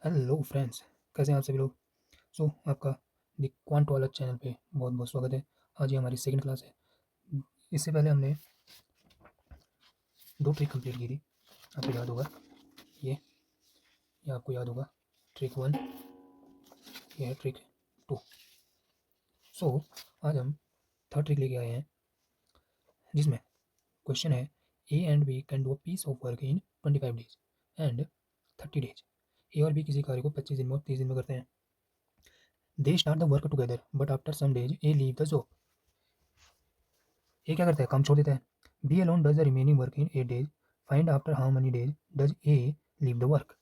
Hello friends, कैसे हैं आप सभी लोग। आपका द क्वांट वाला चैनल पे बहुत बहुत स्वागत है। आज ये हमारी सेकंड क्लास है। इससे पहले हमने दो ट्रिक कंप्लीट की थी। आपको याद होगा, ये ये आपको याद होगा। ट्रिक वन, ये है ट्रिक टू। सो आज हम थर्ड ट्रिक लेके आए हैं, जिसमें क्वेश्चन है A and B can do a piece of work in 25 days and 30 days. A और बी किसी कार्य को 25 दिन में और 30 दिन में करते हैं। They start the work together but after some days A leave the job. A क्या करता है, काम छोड़ देता है। B alone does the remaining work in 8 days. Find after how many days does A leave the work.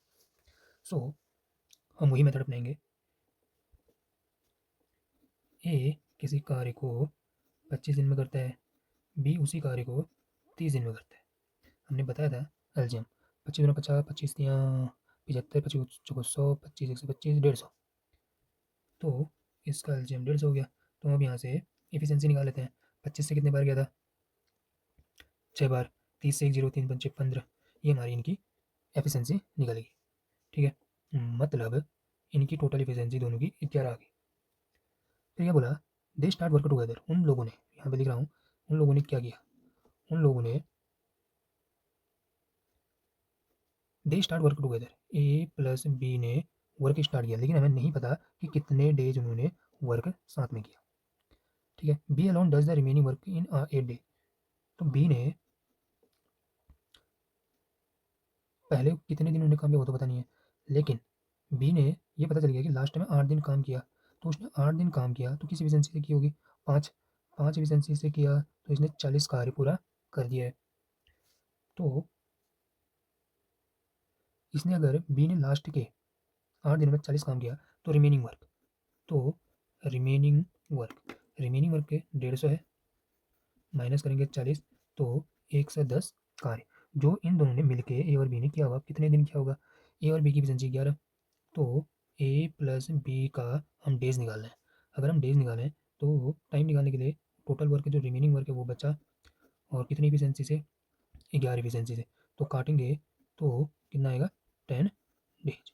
So हम वही method अपनाएंगे। ए किसी कार्य को 25 दिन में करता है, बी उसी कार्य को 30 दिन में करता है। हमने बताया था एल्जियम, 25 दूना 50, 25 तियाँ 75, 25 चौको 100, 25 1 से 25, 150। तो इसका एल्जियम 150 हो गया। तो हम अब यहाँ से एफिशिएंसी निकाल लेते हैं। 25 से कितने बार गया था, 6 बार। 30 से 1 0, 3 5 15। ये हमारी इनकी एफिशिएंसी निकलेगी। ठीक है, मतलब इनकी टोटल एफिशिएंसी दोनों की 11 आ गई। फिर ये बोला दे स्टार्ट वर्क टुगेदर। उन लोगों ने, यहाँ पे लिख रहा हूँ, उन लोगों ने क्या किया। उन लोगों ने they start work together, A plus B ने वर्क स्टार्ट किया, लेकिन हमें नहीं पता कि कितने डेज उन्होंने वर्क साथ में किया। ठीक है, B alone does the remaining work in 8 day. तो बी ने पहले कितने दिन उन्होंने काम किया वो तो पता नहीं है, लेकिन बी ने ये पता चल गया कि लास्ट में 8 दिन काम किया। तो उसने 8 दिन काम किया तो किस एफिशिएंसी से की होगी, 5 एफिशिएंसी से किया, तो इसने 40 कार्य पूरा कर दिया है। तो इसने अगर बी ने लास्ट के 8 दिनों में 40 काम किया तो रिमेनिंग वर्क, तो रिमेनिंग वर्क के 150 है, माइनस करेंगे 40, तो 110 कार्य जो इन दोनों ने मिलके ए और बी ने किया होगा। कितने दिन किया होगा, ए और बी की एफिशिएंसी 11, तो ए प्लस बी का हम डेज निकालना है। अगर हम डेज निकालें तो टाइम निकालने के लिए टोटल वर्क जो रिमेनिंग वर्क है वो बचा, और कितनी एफिशिएंसी से, 11 एफिशिएंसी से, तो काटेंगे तो कितना आएगा, 10 डेज।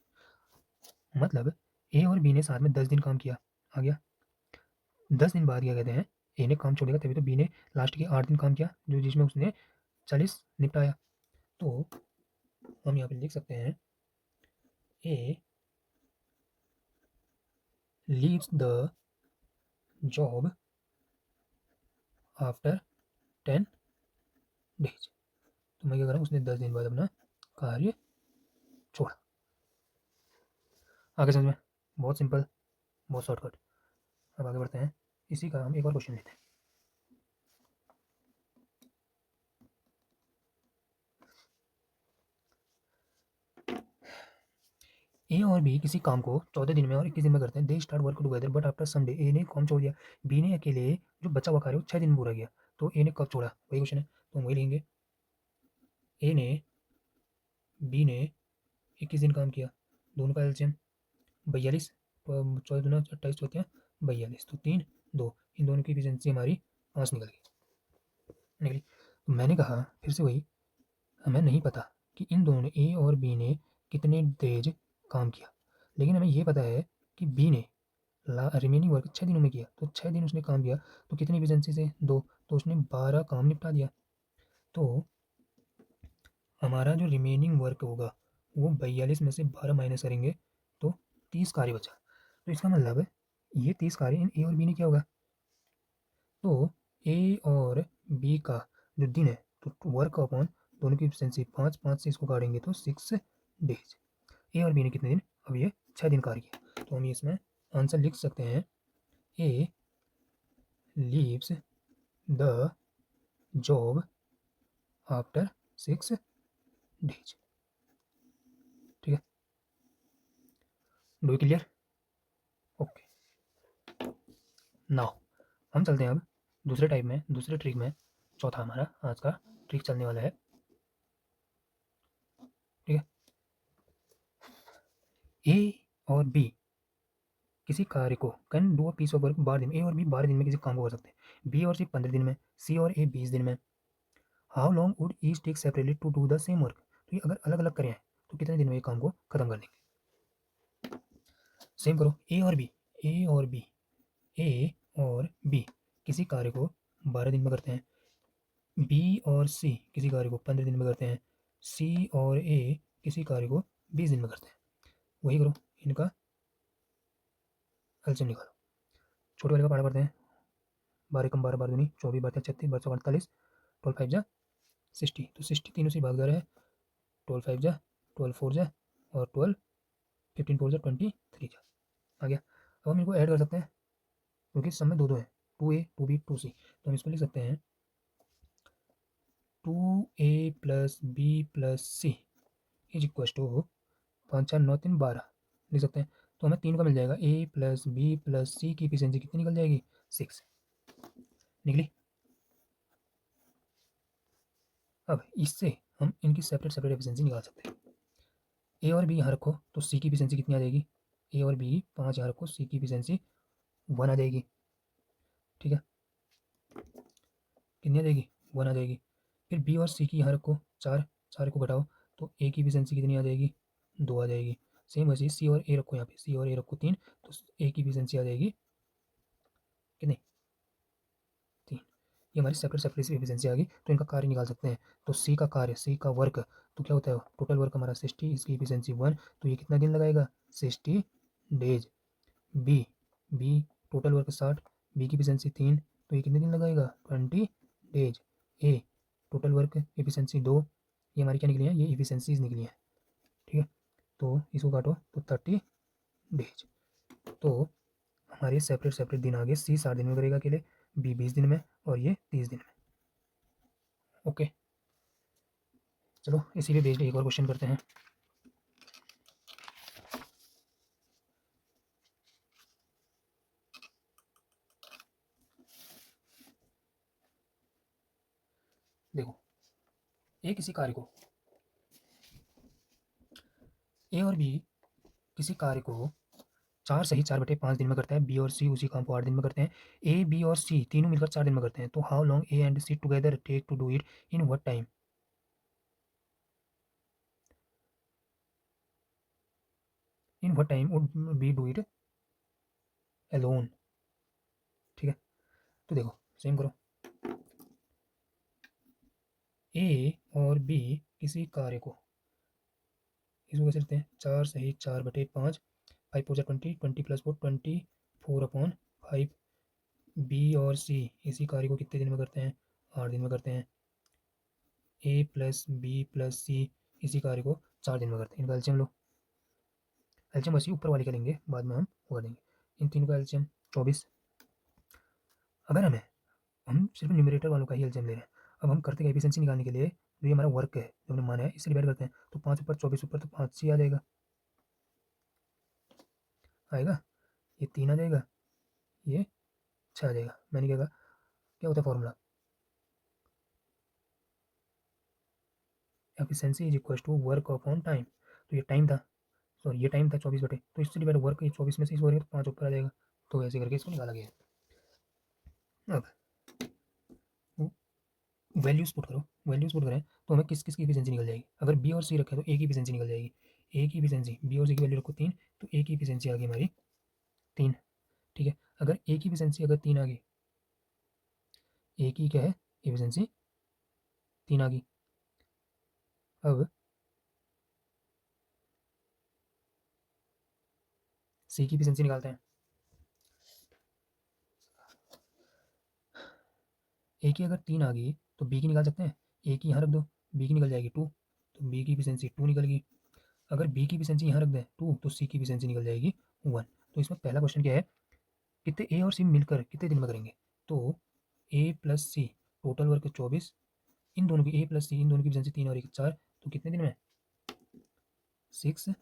मतलब ए और बी ने साथ में 10 दिन काम किया, आ गया। 10 दिन बाद क्या कहते हैं, ए ने काम छोड़ेगा, तभी तो बी ने लास्ट के 8 दिन काम किया, जो जिसमें उसने 40 निपटाया। तो हम यहाँ पे लिख सकते हैं A leaves the job after 10 days. तो मैं क्या करूँ, उसने 10 दिन बाद अपना कार्य छोड़ा। आगे समझ में, बहुत सिंपल, बहुत शॉर्टकट। अब आगे बढ़ते हैं, इसी का हम एक और क्वेश्चन लेते हैं। ए और बी किसी काम को 14 दिन में और 21 दिन में करते हैं। They start work together but after some day. A ने काम छोड़ दिया, बी ने अकेले जो बचा हुआ कार्य वो 6 दिन में पूरा किया। तो ए ने कब छोड़ा, वही क्वेश्चन है, तो हम वही लेंगे। ए ने, बी ने 21 दिन काम किया, दोनों का एलसीएम 42, 14 दूना 28, 42, तो 3 2, इन दोनों की एफिशिएंसी हमारी 5 निकली। तो मैंने कहा फिर से वही, हमें नहीं पता कि इन दोनों ने, ए और बी ने कितने डेज काम किया, लेकिन हमें ये पता है कि बी ने रिमेनिंग वर्क 6 दिनों में किया, तो 6 दिन उसने काम किया, तो कितनी एफिशिएंसी से, 2, तो उसने 12 काम निपटा दिया। तो हमारा जो रिमेनिंग वर्क होगा वो 42 में से 12 माइनस करेंगे तो 30 कार्य बचा। तो इसका मतलब ये 30 कार्य इन ए और बी ने किया होगा। तो ए और बी का जो दिन है, तो वर्क अपॉन दोनों की एफिशिएंसी 5, 5 से इसको काटेंगे तो 6 डेज। ए और बी ने कितने दिन, अब ये 6 दिन कार्य किया, तो हम इसमें आंसर लिख सकते हैं A leaves the job after 6 days. ठीक है, do you clear, okay. Now हम चलते हैं अब दूसरे टाइप में, दूसरे ट्रिक में। चौथा हमारा आज का ट्रिक चलने वाला है। ठीक है, ए और बी किसी कार्य को can do a piece of work 12 दिन। ए और बी 12 दिन में किसी काम को कर सकते हैं, बी और सी 15 दिन में, सी और ए 20 दिन में। How long would each take separately to do the same work. तो ये अगर अलग अलग करें तो कितने दिन में ये काम को खत्म कर देंगे। सेम करो, ए और बी, ए और बी, ए और बी किसी कार्य को 12 दिन में करते हैं, बी और सी किसी कार्य को 15 दिन में करते हैं, सी और ए किसी कार्य को 20 दिन में करते हैं। वही करो, इनका एलसीएम निकालो। छोटे वाले का पारा पढ़ते हैं, 12 कम 12 12 दूनी 24 12 36 12 48, 12 5 जा 60, तो 60 तीनों से भाग जा रहा है, 12 5 जा 12 4 जा और 12 15 4 जा 23 जा, आ गया। अब हम इनको ऐड कर सकते हैं क्योंकि सब में दो दो है, 2a 2b 2c, तो हम इसको लिख सकते हैं 2a plus B plus C is equal to 5 4 9 3 12 लिख सकते हैं। तो हमें 3 का मिल जाएगा, ए प्लस बी प्लस सी की एफिशिएंसी कितनी निकल जाएगी, 6 निकली। अब इससे हम इनकी सेपरेट सेपरेट एफिशिएंसी निकाल सकते हैं। ए और बी यहाँ रखो तो सी की एफिशिएंसी कितनी आ जाएगी, ए और बी 5 यहाँ रखो, सी की एफिशिएंसी 1 आ जाएगी, ठीक है, कितनी आ जाएगी, 1 आ जाएगी। फिर बी और सी की यहाँ रखो 4, 4 को घटाओ तो ए की एफिशिएंसी कितनी आ जाएगी, 2 आ जाएगी। सेम वैसे सी और ए रखो, यहाँ पे सी और ए रखो 3, तो ए की एफिशिएंसी आ जाएगी कितनी, 3। ये हमारी सेपरेट सेपरेट एफिशिएंसी आ गई, तो इनका कार्य निकाल सकते हैं। तो सी का कार्य, सी का वर्क, तो क्या होता है, टोटल वर्क हमारा 60, इसकी एफिशिएंसी 1, तो ये कितना दिन लगाएगा, 60 days. B, B total work 60, B की एफिशिएंसी 3, तो ये कितने दिन लगाएगा, 20 days. A total work efficiency 2, ये हमारी क्या निकली है, ये एफिशिएंसीज निकली है, ठीक है। तो इसको काटो तो 30 डेज। तो हमारे सेपरेट सेपरेट दिन आ गए, सी 60 दिन में करेगा अकेले, बी 20 दिन में और ये 30 दिन में। ओके, चलो इसी पे बेस्ड एक और क्वेश्चन करते हैं। देखो, ए किसी कार्य को, ए और बी किसी कार्य को 4 सही 4/5 दिन में करता है, बी और सी उसी काम को 8 दिन में करते हैं, ए बी और सी तीनों मिलकर 4 दिन में करते हैं। तो how long A and C together take to do it in what time, in what time would B do it alone, ठीक है। तो देखो सेम करो, ए और बी किसी कार्य को, इसको कैसे लिखते हैं, 4 सही 4/5, 5 4 20, 20 + 4 24/5, बी और सी इसी कार्य को कितने दिन में करते हैं, 8 दिन में करते हैं, ए प्लस बी प्लस सी इसी कार्य को 4 दिन में करते हैं। इनका एलसीएम लो, एलसीएम वैसे ऊपर वाले का लेंगे, बाद में हम वो करेंगे। इन तीनों का एलसीएम 24। अगर हम सिर्फ न्यूमरेटर वालों का ही एलसीएम ले रहे हैं, अब हम करते हैं एफिशिएंसी निकालने के लिए, जो ये हमारा वर्क है जो हमने माना है इससे डिवाइड करते हैं, तो 5 ऊपर 24 ऊपर तो 5 सी आ जाएगा, आएगा, ये 3 आ जाएगा, ये 6 आ जाएगा। मैंने क्या कहा, क्या होता है formula, efficiency is equal to work upon time, तो ये टाइम था, सॉरी ये टाइम था 24/, तो इससे डिवाइड वर्क, ये 24 में से इस हो रही है तो 5 ऊपर आ जाएगा, तो ऐसे करके इसको निकाला गया है। अब वैल्यूज पुट करो, वैल्यूज पुट करें तो हमें किस किस की एफिशिएंसी निकल जाएगी। अगर बी और सी रखे तो ए की एफिशिएंसी निकल जाएगी, ए की एफिशिएंसी, बी और सी की वैल्यू रखो 3, तो ए की एफिशिएंसी आ गई हमारी 3, ठीक है। अगर ए की एफिशिएंसी अगर 3 आ गई, ए की क्या है एफिशिएंसी 3 आ गई। अब सी की एफिशिएंसी निकालते हैं, ए की अगर 3 आ गई तो बी की निकाल सकते हैं, ए की यहाँ रख दो, बी की निकल जाएगी 2, तो बी की एफिशिएंसी 2 निकल गई। अगर बी की एफिशिएंसी यहाँ रख दें 2, तो सी की एफिशिएंसी निकल जाएगी 1। तो इसमें पहला क्वेश्चन क्या है, कितने ए और सी मिलकर कितने दिन में करेंगे, तो ए प्लस सी टोटल वर्क 24, इन दोनों की ए प्लस सी इन दोनों की एफिशिएंसी 3 और 1 4, तो कितने दिन में, 6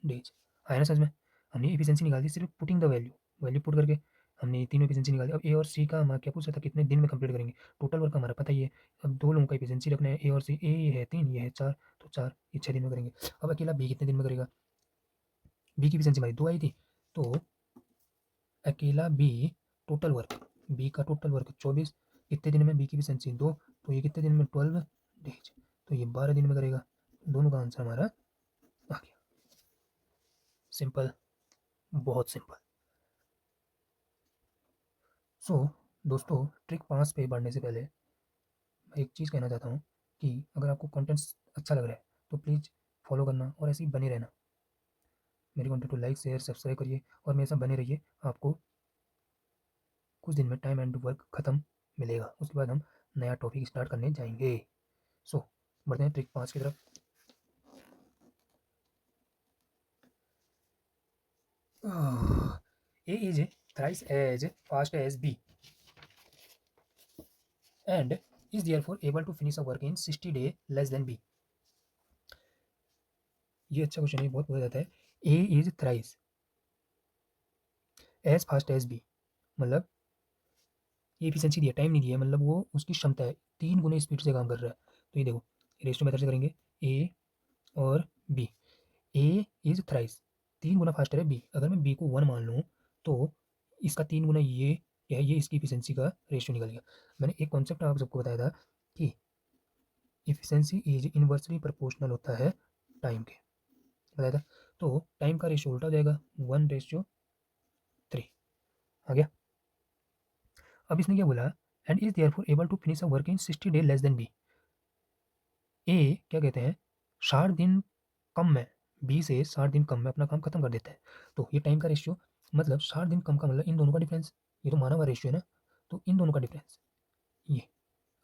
डेज। आया ना समझ में, हमने एफिशिएंसी निकाल दी सिर्फ putting the value, value put करके हमने तीनों एफिशिएंसी निकाल दी। अब ए और सी का हमारा क्या पूछा था, कितने दिन में कंप्लीट करेंगे, टोटल वर्क हमारा पता ही है। अब दो लोगों का एफिशिएंसी रखना है, ए और सी, ए ये है 3 ये है 4, तो 4 ये 6 दिन में करेंगे। अब अकेला बी कितने दिन में करेगा, बी की एफिशिएंसी हमारी 2 आई थी, तो अकेला बी टोटल वर्क, बी का टोटल वर्क 24, कितने दिन में, बी की एफिशिएंसी 2, तो ये कितने दिन में, 12 डेज, तो ये 12 दिन में करेगा। दोनों का आंसर हमारा आ गया, सिंपल। बहुत सिंपल। सो दोस्तों, ट्रिक 5 पे बढ़ने से पहले मैं एक चीज़ कहना चाहता हूँ कि अगर आपको कंटेंट्स अच्छा लग रहा है तो प्लीज़ फॉलो करना और ऐसे ही बने रहना। मेरे कंटेंट को लाइक शेयर सब्सक्राइब करिए और मेरे साथ बने रहिए। आपको कुछ दिन में टाइम एंड वर्क ख़त्म मिलेगा, उसके बाद हम नया टॉपिक स्टार्ट करने जाएंगे। सो बढ़ते हैं ट्रिक 5 की तरफ। A is thrice as fast as B and is therefore able to finish a work in 60 days less than B। ये अच्छा क्वेश्चन है, बहुत पूछा जाता है। A is thrice as fast as B, मतलब ये एफिशिएंसी दिया, टाइम नहीं दिया, मतलब वो उसकी क्षमता है 3 गुने स्पीड से काम कर रहा है। तो ये देखो, रेशियो मेथड से करेंगे A और B। A is thrice, 3 Guna faster है B। अगर मैं B को 1 मान लूँ तो इसका 3 गुना ये इसकी एफिशिएंसी का रेशियो निकल गया। मैंने एक कॉन्सेप्ट आप सबको बताया था कि एफिशिएंसी इज इनवर्सली प्रोपोर्शनल होता है टाइम के, बताया था। तो टाइम का रेशियो उल्टा हो जाएगा, 1:3 आ गया। अब इसने क्या बोला, and is therefore able to finish a work in 60 day less than B. A क्या कहते हैं, 60 दिन कम में, बी से 60 दिन कम में अपना काम खत्म कर देता है। तो ये टाइम का रेशियो, मतलब 60 दिन कम का मतलब इन दोनों का डिफरेंस, ये तो माना हुआ रेशियो है ना, तो इन दोनों का डिफरेंस ये,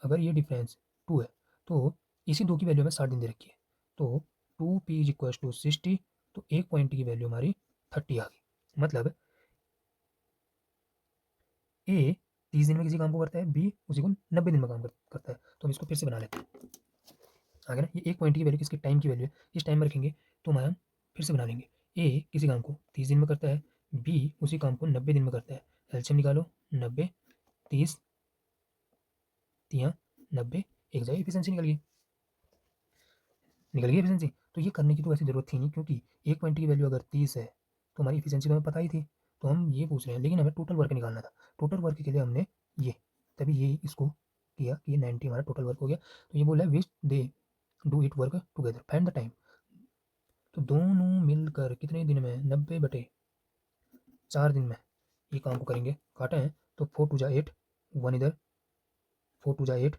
अगर ये डिफरेंस 2 है तो इसी 2 की वैल्यू हमें 60 दिन दे रखी है, तो 2p इज इक्वल टू 60। तो एक पॉइंट की वैल्यू हमारी 30 आ गई। मतलब ए 30 दिन में किसी काम को करता है, बी उसी को 90 दिन में काम करता है। तो हम इसको फिर से बना लेते हैं, आगे ना, ये एक पॉइंट की वैल्यू किसकी, टाइम की वैल्यू है, इस टाइम में रखेंगे तो हमारा फिर से बना लेंगे। ए किसी काम को 30 दिन में करता है, बी उसी काम को 90 दिन में करता है। एलसीएम निकालो, 90 30 तियाँ 90, एक जगह एफिशिएंसी निकल गई एफिशिएंसी। तो ये करने की तो वैसे ज़रूरत थी नहीं, क्योंकि एक पॉइंट की वैल्यू अगर 30 है तो हमारी एफिशिएंसी तो हमें पता ही थी। तो हम ये पूछ रहे हैं, लेकिन हमें टोटल वर्क निकालना था। टोटल वर्क के लिए हमने ये, तभी ये इसको किया कि ये 90 हमारा टोटल वर्क हो गया। तो ये बोला है which they do it work together find the time. तो दोनों मिलकर कितने दिन में, 90/4 दिन में ये काम को करेंगे। काटे हैं तो 4 2 जा 8, 1 इधर, 4 2 जा 8,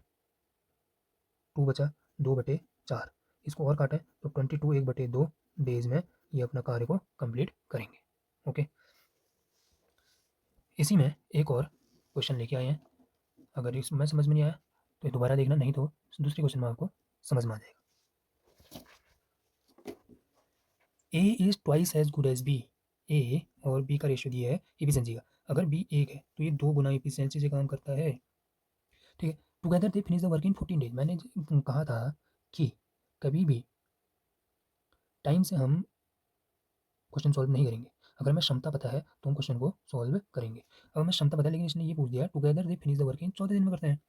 2 बचा, 2/4। इसको और काटें तो 22 1/2 डेज में ये अपना कार्य को कंप्लीट करेंगे। ओके, इसी में एक और क्वेश्चन लेके आए हैं। अगर इसमें समझ में नहीं आया तो ये दोबारा देखना, नहीं तो दूसरे क्वेश्चन में आपको समझ में आ जाएगा। A is twice as good as B. A और बी का रेशियो दिया है एफिशिएंसी का। अगर बी 1 है तो ये 2 गुना एफिशिएंसी से काम करता है। ठीक है, together they finish the work in 14 days. मैंने कहा था कि कभी भी टाइम से हम क्वेश्चन सॉल्व नहीं करेंगे। अगर हमें क्षमता पता है तो हम क्वेश्चन को सॉल्व करेंगे। अब हमें क्षमता पता है, लेकिन इसने ये पूछ दिया together they finish the work in 14 दिन में करते हैं।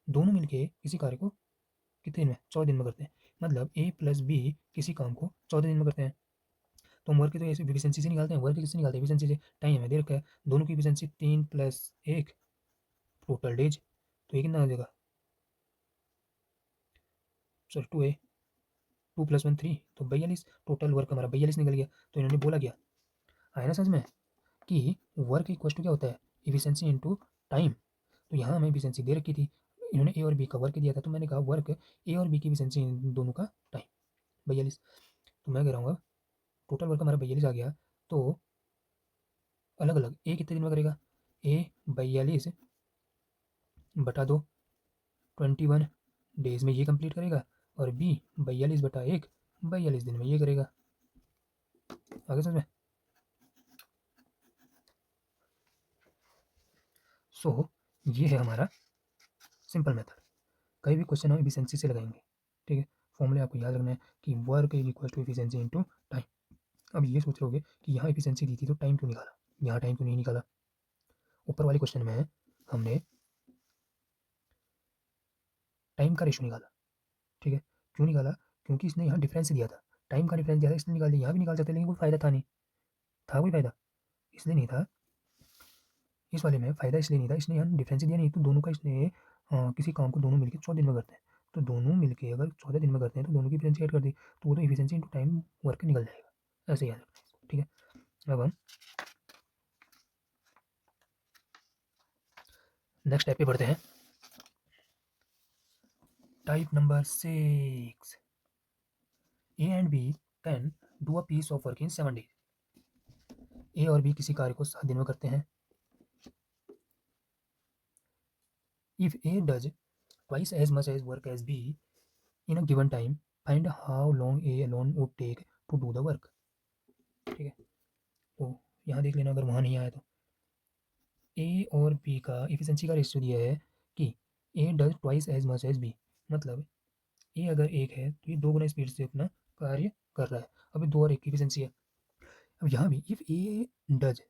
दोनों मिलके किसी कार्य को कितने दिन में, 14 दिन में करते हैं। मतलब ए प्लस बी किसी काम को 14 दिन में करते हैं। तो हम वर्क की तो ऐसे एफिशिएंसी से निकालते हैं, वर्क किससे निकालते हैं, एफिशिएंसी से। टाइम हमें दे रखा है, दोनों की एफिशिएंसी 3 + 1 टोटल डेज। तो ये कितना आ जाएगा, सॉरी 2a, 2 + 1 3, तो 42। टोटल वर्क हमारा 42 निकल गया। तो इन्होंने बोला क्या, आया ना समझ में, कि वर्क इक्वल टू क्या होता है, एफिशिएंसी इंटू टाइम। तो यहाँ हमें एफिशिएंसी दे रखी थी, इन्होंने ए और बी का वर्क दिया था, तो मैंने कहा वर्क ए और बी की एफिशिएंसी इन दोनों का टाइम 42। तो मैं कह रहा हूँ टोटल वर्क हमारा 42 आ गया। तो अलग अलग ए कितने दिन में करेगा, ए 42/2 21 डेज में ये कंप्लीट करेगा, और बी 42/1 42 दिन में ये करेगा। आगे समझ में। सो ये है हमारा सिंपल मेथड। कहीं भी क्वेश्चन हम एफिशिएंसी से लगाएंगे। ठीक है, फॉर्मूले आपको याद रखना है कि work is equal to efficiency into time. अब ये सोच रहोगे कि यहाँ एफिशिएंसी दी थी तो टाइम क्यों निकाला, यहाँ टाइम क्यों नहीं निकाला। ऊपर वाले क्वेश्चन में हमने टाइम का रेशो निकाला। ठीक है, क्यों निकाला, क्योंकि इसने यहाँ डिफरेंस दिया था, टाइम का डिफरेंस दिया था, इसने निकाल दिया। यहाँ भी निकाल सकते, लेकिन कोई फायदा था नहीं, था कोई फायदा इसलिए नहीं था। इस वाले में फ़ायदा इसलिए नहीं था, इसने यहाँ डिफरेंस दिया नहीं, तो दोनों का इसने किसी काम को दोनों मिलके 14 दिन में करते हैं। तो दोनों मिलके अगर 14 दिन में करते हैं तो दोनों की एफिशिएंसी ऐड कर दी, तो वो तो एफिशिएंसी इंटू टाइम वर्क निकल जाएगा। ऐसे याद रखना है इसको। ठीक है, अब हम नेक्स्ट टाइप पे बढ़ते हैं। Type number 6, A and B can do a piece of work in 7 days. A और बी किसी कार्य को 7 दिन में करते हैं। If A does twice as much as work as B in a given time, find how long A alone would take to do the work। ठीक है, तो यहाँ देख लेना अगर वहाँ नहीं आया तो। ए और बी का इफिशिएंसी का रेशियो दिया है कि A does twice as much as B, मतलब ए अगर एक है तो ये 2 गुना स्पीड से अपना कार्य कर रहा है। अभी 2 और 1 की इफिशिएंसी है। अब यहाँ भी इफ ए डज,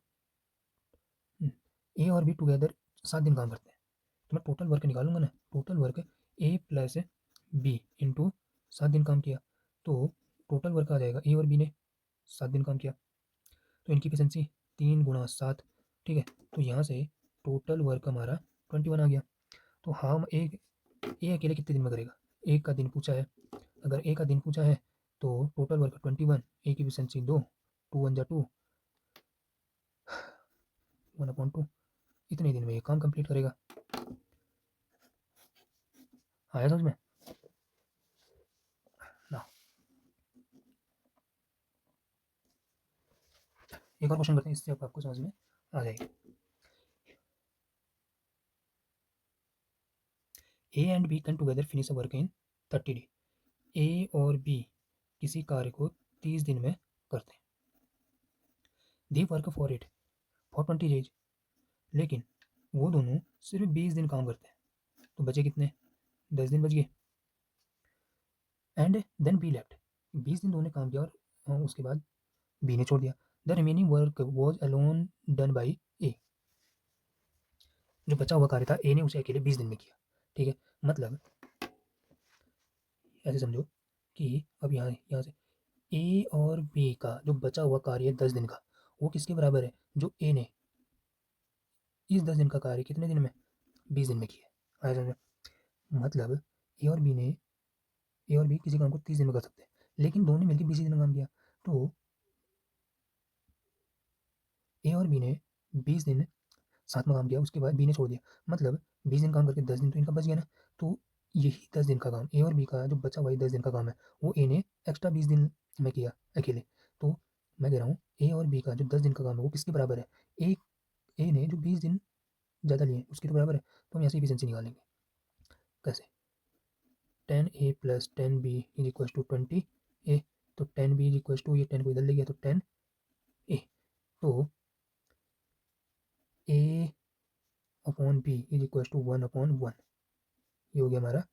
ए और बी टुगेदर 7 दिन काम करते हैं, तो मैं टोटल वर्क निकालूंगा ना, टोटल वर्क ए प्लस बी इंटू 7 दिन काम किया, तो टोटल वर्क आ जाएगा ए और बी ने 7 दिन काम किया, तो इनकी एफिशिएंसी 3 गुना 7। ठीक है, तो यहाँ से टोटल वर्क हमारा 21 आ गया। तो हम एक ए अकेले कितने दिन में करेगा, एक का दिन पूछा है। अगर ए का दिन पूछा है तो टोटल वर्क 21, ए की एफिशिएंसी 2, 2 × 1 = 2, 1/2, इतने दिन में ये काम कंप्लीट करेगा। आया समझ में ना। एक और क्वेश्चन करते हैं, इससे अब आपको समझ में आ जाएगी। A and B can together finish a work in 30 day. A और बी किसी कार्य को 30 दिन में करते हैं। They work for it for 20 days, लेकिन वो दोनों सिर्फ 20 दिन काम करते हैं, तो बचे कितने, 10 दिन बच गए। एंड देन बी लेफ्ट, 20 दिन दोनों ने काम किया और उसके बाद बी ने छोड़ दिया। The remaining work was alone done by A, जो बचा हुआ कार्य था ए ने उसे अकेले 20 दिन में किया। ठीक है, मतलब ऐसे समझो कि अब यहाँ यहाँ से ए और बी का जो बचा हुआ कार्य है 10 दिन का, वो किसके बराबर है, जो ए ने इस 10 दिन का कार्य कितने दिन में, 20 दिन में किया है। आया समझ, मतलब ए और बी ने, ए और बी किसी काम को 30 दिन में कर सकते हैं, लेकिन दोनों ने मिलकर 20 दिन में काम किया, तो ए और बी ने 20 दिन साथ में काम किया, उसके बाद बी ने छोड़ दिया, मतलब 20 दिन काम करके 10 दिन तो इनका बच गया ना। तो यही 10 दिन का काम ए और बी का जो बचा हुआ 10 दिन का काम है वो ए ने एक्स्ट्रा 20 दिन में किया अकेले। तो मैं कह रहा हूँ ए और बी का जो 10 दिन का काम है वो किसके बराबर है, ए ए ने जो 20 दिन ज़्यादा लिए उसके तो बराबर है। तो हम यहाँ से एफिशिएंसी निकालेंगे, कैसे, 10 A + 10 B = 20 A, तो 10 B = ये 10 को इधर ले गया तो 10 A, तो A/B = 1/1, ये हो गया हमारा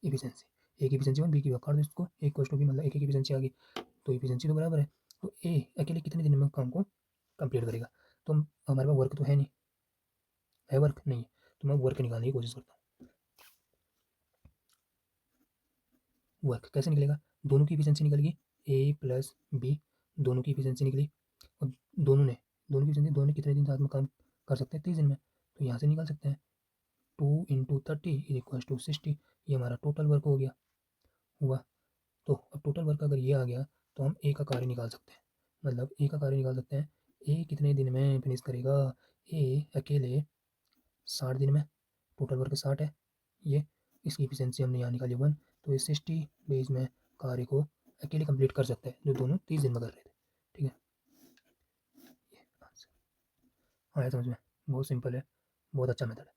एफिशिएंसी। ए की एफिशिएंसी 1, बी की काट दो इसको, ए इक्वल्स टू बी, मतलब एक एफिशिएंसी आ गई, तो एफिशिएंसी तो बराबर है। तो ए अकेले कितने दिन में काम को कंप्लीट करेगा, तो हमारे पास वर्क तो है नहीं, है वर्क नहीं है, तो मैं वर्क निकालने की कोशिश करता हूँ। वर्क कैसे निकलेगा, दोनों की एफिशिएंसी निकलेगी, ए प्लस बी, दोनों की एफिशिएंसी निकली, और दोनों की एफिशिएंसी, दोनों कितने दिन साथ में काम कर सकते हैं, 30 दिन में, तो यहाँ से निकाल सकते हैं 2 × 30 = 60, ये हमारा टोटल वर्क हो गया हुआ। तो अब टोटल वर्क अगर ये आ गया तो हम ए का कार्य निकाल सकते हैं, मतलब ए का कार्य निकाल सकते हैं, ए कितने दिन में फिनिश करेगा, ए अकेले 60 दिन में, टोटल वर्क 60 है, ये इसकी एफिशिएंसी हमने यहाँ निकाली 1, तो ये 60 डेज में कार्य को अकेले कंप्लीट कर सकते हैं, जो दोनों 30 दिन में कर रहे थे। ठीक है, ये आंसर आया समझ में, बहुत सिंपल है, बहुत अच्छा मेथड है।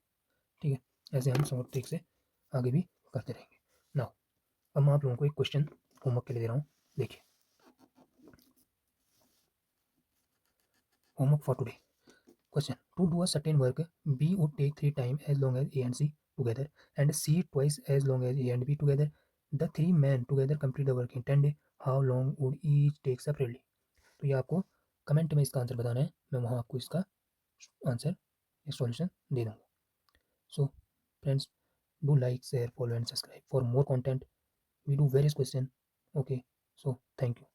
ठीक है, ऐसे हम शॉर्ट ट्रिक से आगे भी करते रहेंगे। नाउ अब मैं आप लोगों को एक क्वेश्चन होमवर्क के लिए दे रहा हूँ, देखिए, homework for today. Question: To do a certain work, B would take 3 times as long as A and C together, and C twice as long as A and B together. The three men together complete the work in 10 days. How long would each take separately? तो ये आपको comment में इसका answer बताना है, मैं वहाँ आपको इसका आंसर या सॉल्यूशन दे दूँगा। So friends, do like, share, follow and subscribe for more content. We do various question. Okay, so thank you.